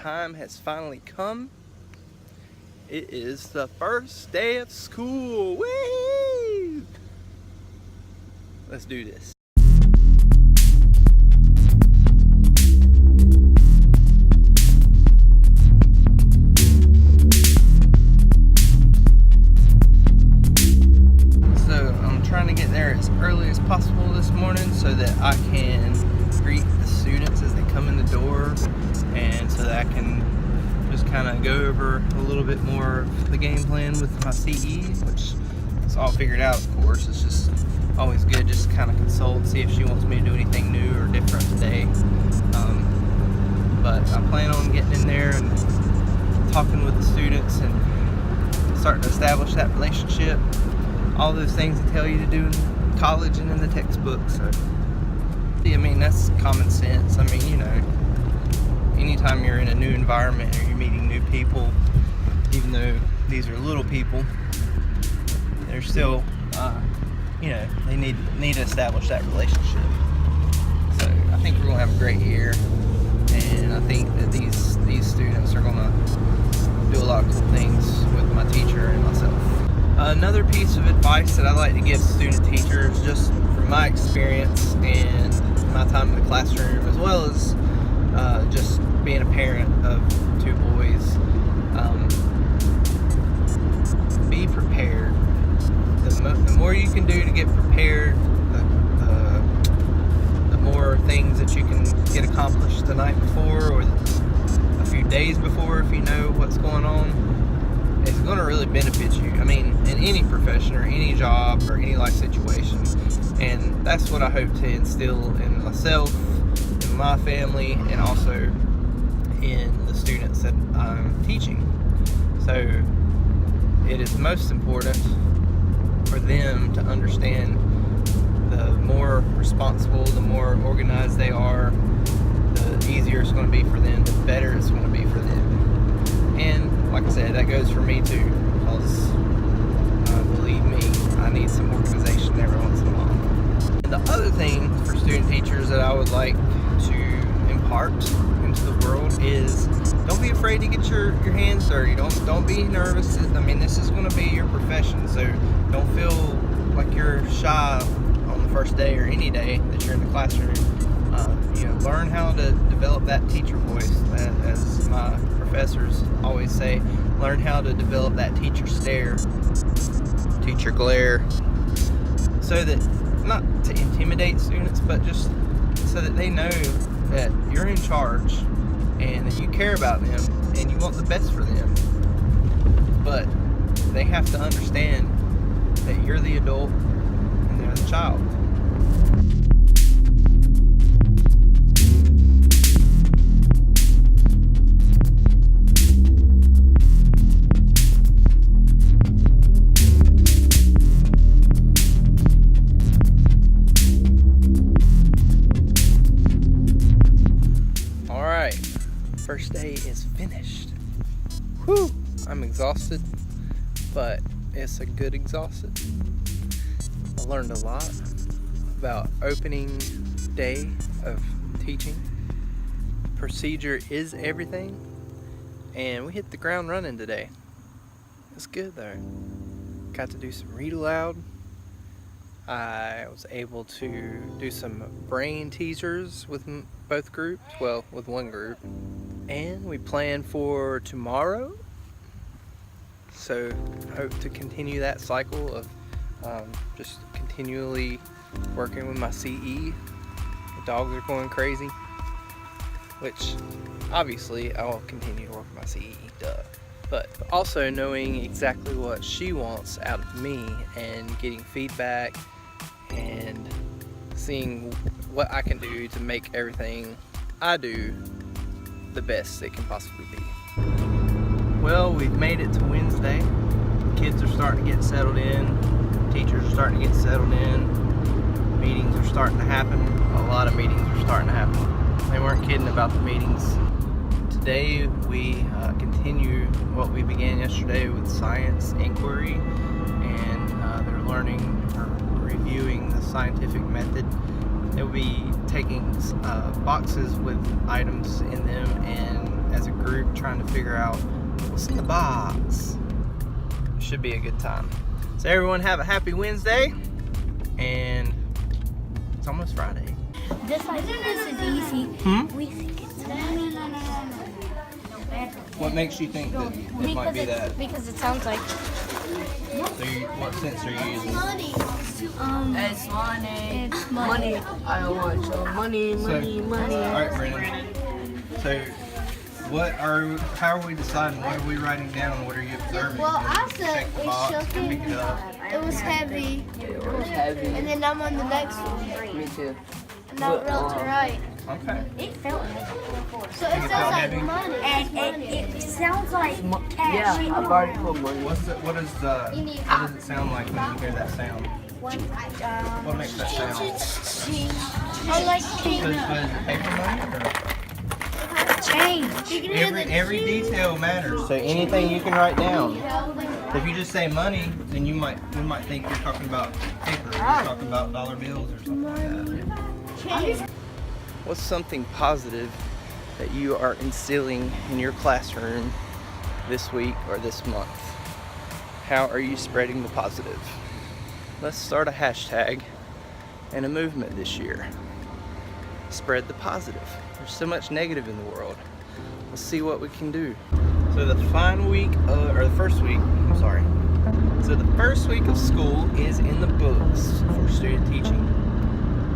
time has finally come. It is the first day of school. Woo! Let's do this. So I'm trying to get there as early as possible this morning so that I can greet the students as they come in the door, and so that I can just kind of go over a little bit more of the game plan with my CE, which is all figured out, of course. It's just always good just to kind of consult, see if she wants me to do anything new or different today. But I plan on getting in there and talking with the students and starting to establish that relationship. All those things they tell you to do in college and in the textbook. So, I mean, that's common sense. I mean, you know, anytime you're in a new environment or you're meeting new people, even though these are little people, they're still, you know, they need to establish that relationship. So I think we're gonna have a great year, and I think that these students are gonna do a lot of cool things with my teacher and myself. Another piece of advice that I like to give student teachers, just from my experience and my time in the classroom, as well as just being a parent of two boys, be prepared. The more you can do to get prepared, the more things that you can get accomplished the night before or a few days before, if you know what's going on. It's going to really benefit you. I mean, in any profession or any job or any life situation. And that's what I hope to instill in myself, in my family, and also in the students that I'm teaching. So it is most important for them to understand the more responsible, the more organized they are, the easier it's going to be for them, the better it's going to be for them. And like I said, that goes for me too, because believe me, I need some organization every once in a while. And the other thing for student teachers that I would like to impart into the world is, don't be afraid to get your hands dirty. Don't be nervous. I mean, this is going to be your profession, so don't feel like you're shy on the first day or any day that you're in the classroom. You know, learn how to develop that teacher voice, as my professors always say. Learn how to develop that teacher stare, teacher glare, so that, not to intimidate students, but just so that they know that you're in charge and that you care about them and you want the best for them. But they have to understand that you're the adult and they're the child. First day is finished. Whew! I'm exhausted, but it's a good exhausted. I learned a lot about opening day of teaching. Procedure is everything, and we hit the ground running today. It's good though. Got to do some read aloud. I was able to do some brain teasers with both groups, well, with one group. And we plan for tomorrow, so I hope to continue that cycle of just continually working with my CE. The dogs are going crazy, which obviously I will continue to work with my CE, duh. But also knowing exactly what she wants out of me and getting feedback and seeing what I can do to make everything I do the best it can possibly be. Well, we've made it to Wednesday. Kids are starting to get settled in. Teachers are starting to get settled in. Meetings are starting to happen. A lot of meetings are starting to happen. They weren't kidding about the meetings. Today we continue what we began yesterday with science inquiry, and they're learning or reviewing the scientific method. They'll be taking boxes with items in them and as a group trying to figure out what's in the box. It should be a good time. So everyone have a happy Wednesday, and it's almost Friday. Just like this is easy. We think it's What makes you think that it might be that? Because it sounds like. So what sense are you using? It's money. It's money. I want some money. All right, Brandon. So, how are we deciding? What are we writing down? What are you observing? Well, I Check said the it box, shook pick it up. It was heavy. It was heavy. And then I'm on the next one. Me too. And not real to right. Okay. It felt. So it it sounds felt like heavy? money. And it sounds like cash. Yeah, I've already put money. What does it sound like when you hear that sound? What makes that sound? I like So change. is it paper money Change. You can hear or? the Every detail matters. So anything you can write down. If you just say money, then we might think you're talking about paper. You're talking about dollar bills or something like that. What's something positive that you are instilling in your classroom this week or this month? How are you spreading the positive? Let's start a hashtag and a movement this year. Spread the positive. There's so much negative in the world. Let's see what we can do. So the first week of school is in the books for student teaching.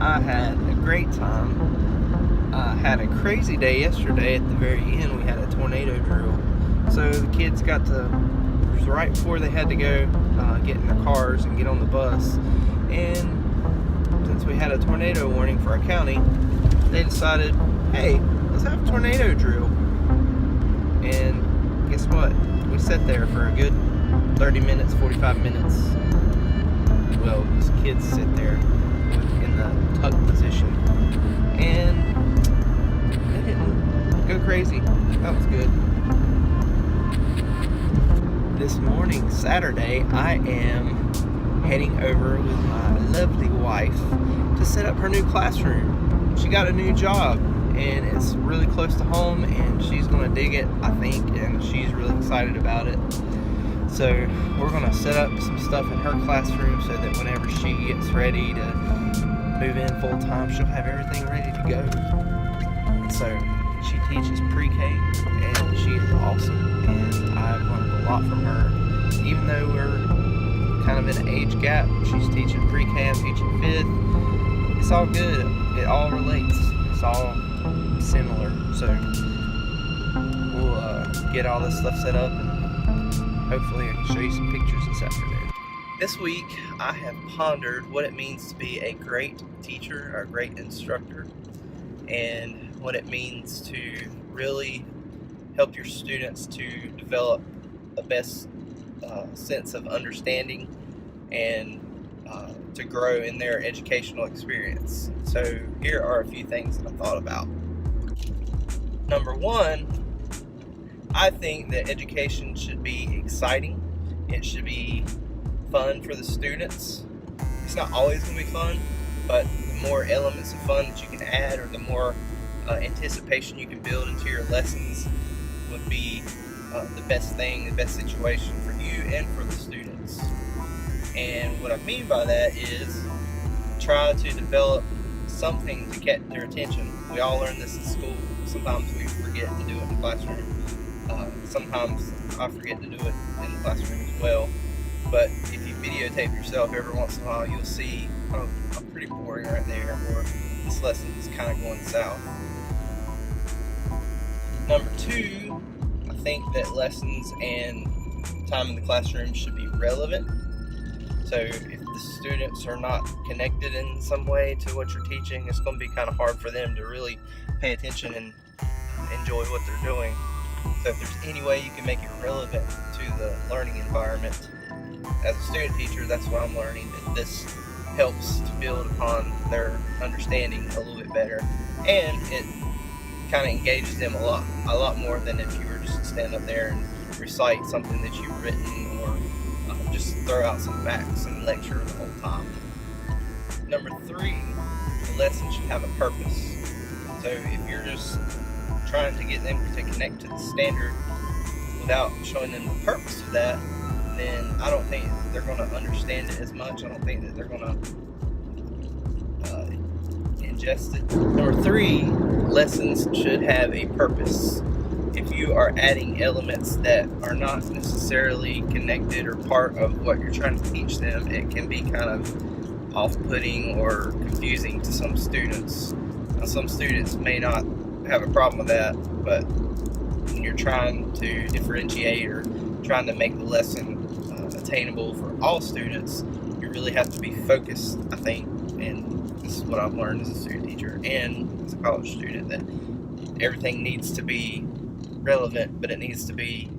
I had a great time. I had a crazy day yesterday. At the very end, we had a tornado drill. So the kids got to, it was right before they had to go get in their cars and get on the bus. And since we had a tornado warning for our county, they decided, hey, let's have a tornado drill. And guess what? We sat there for a good 30 minutes, 45 minutes. Well, these kids sit there in the tuck position. And they didn't go crazy. That was good. This morning, Saturday, I am heading over with my lovely wife to set up her new classroom. She got a new job, and it's really close to home, and she's going to dig it, I think, and she's really excited about it. So we're going to set up some stuff in her classroom so that whenever she gets ready to move in full time, she'll have everything ready to go. So she teaches pre-K, and she is awesome, and I've learned a lot from her. Even though we're kind of in an age gap, she's teaching pre-K, I'm teaching 5th. It's all good. It all relates. It's all similar. So we'll get all this stuff set up, and hopefully I can show you some pictures this afternoon. This week I have pondered what it means to be a great teacher or a great instructor, and what it means to really help your students to develop a best sense of understanding and to grow in their educational experience. So here are a few things that I thought about. Number one, I think that education should be exciting. It should be fun for the students. It's not always going to be fun, but the more elements of fun that you can add, or the more anticipation you can build into your lessons, would be the best thing, the best situation for you and for the students. And what I mean by that is try to develop something to get their attention. We all learn this in school. Sometimes we forget to do it in the classroom. Sometimes I forget to do it in the classroom as well. But if you videotape yourself every once in a while, you'll see, oh, I'm pretty boring right there, or this lesson is kind of going south. Number two, I think that lessons and time in the classroom should be relevant. So if the students are not connected in some way to what you're teaching, it's going to be kind of hard for them to really pay attention and enjoy what they're doing. So if there's any way you can make it relevant to the learning environment, as a student teacher, that's what I'm learning, that this helps to build upon their understanding a little bit better, and it kind of engages them a lot more than if you were just to stand up there and recite something that you've written, or just throw out some facts and lecture the whole time. Number three, the lesson should have a purpose. So if you're just trying to get them to connect to the standard without showing them the purpose of that, then I don't think that they're going to understand it as much. I don't think that they're going to ingest it. Number 3, lessons should have a purpose. If you are adding elements that are not necessarily connected or part of what you're trying to teach them, it can be kind of off-putting or confusing to some students. Now, some students may not have a problem with that, but when you're trying to differentiate or trying to make the lesson attainable for all students, you really have to be focused, I think, and this is what I've learned as a student teacher and as a college student, that everything needs to be relevant, but it needs to be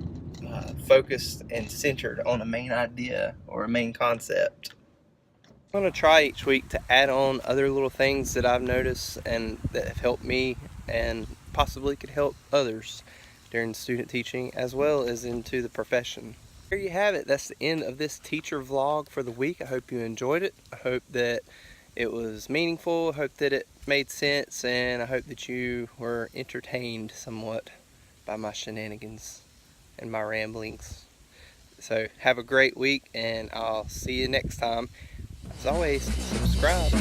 focused and centered on a main idea or a main concept. I'm going to try each week to add on other little things that I've noticed and that have helped me and possibly could help others during student teaching as well as into the profession. There you have it. That's the end of this teacher vlog for the week. I hope you enjoyed it. I hope that it was meaningful. I hope that it made sense, and I hope that you were entertained somewhat by my shenanigans and my ramblings. So have a great week, and I'll see you next time. As always, subscribe.